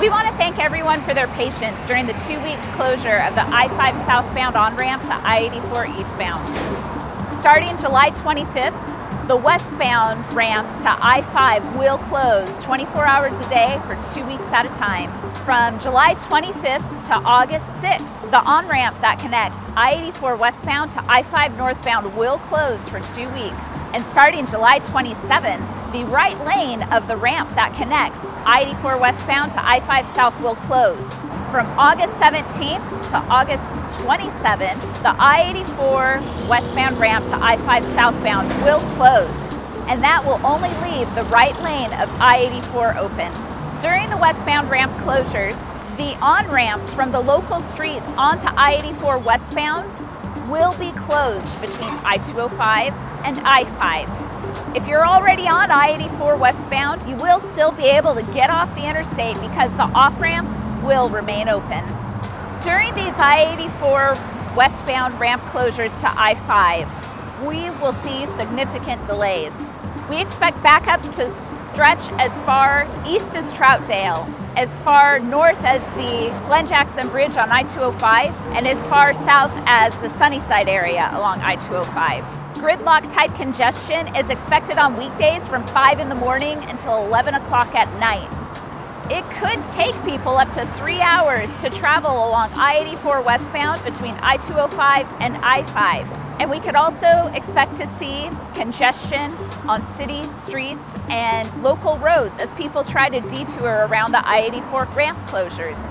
We want to thank everyone for their patience during the 2-week closure of the I-5 southbound on-ramp to I-84 eastbound. Starting July 25th, the westbound ramps to I-5 will close 24 hours a day for 2 weeks at a time. From July 25th to August 6th, the on-ramp that connects I-84 westbound to I-5 northbound will close for 2 weeks. And starting July 27th, the right lane of the ramp that connects I-84 westbound to I-5 south will close. From August 17th to August 27th, the I-84 westbound ramp to I-5 southbound will close, and that will only leave the right lane of I-84 open. During the westbound ramp closures, the on-ramps from the local streets onto I-84 westbound will be closed between I-205 and I-5. If you're already on I-84 westbound, you will still be able to get off the interstate because the off-ramps will remain open. During these I-84 westbound ramp closures to I-5, we will see significant delays. We expect backups to stretch as far east as Troutdale, as far north as the Glen Jackson Bridge on I-205, and as far south as the Sunnyside area along I-205. Gridlock type congestion is expected on weekdays from 5 in the morning until 11 o'clock at night. It could take people up to 3 hours to travel along I-84 westbound between I-205 and I-5. And we could also expect to see congestion on city streets and local roads as people try to detour around the I-84 ramp closures.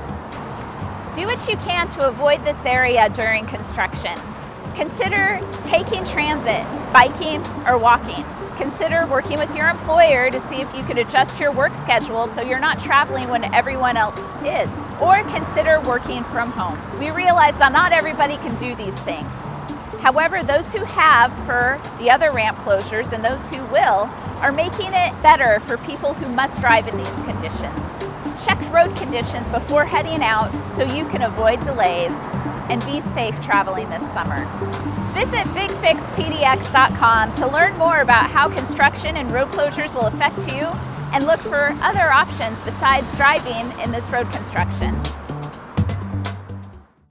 Do what you can to avoid this area during construction. Consider taking transit, biking, or walking. Consider working with your employer to see if you could adjust your work schedule so you're not traveling when everyone else is. Or consider working from home. We realize that not everybody can do these things. However, those who have for the other ramp closures and those who will are making it better for people who must drive in these conditions. Check road conditions before heading out so you can avoid delays and be safe traveling this summer. Visit bigfixpdx.com to learn more about how construction and road closures will affect you and look for other options besides driving in this road construction.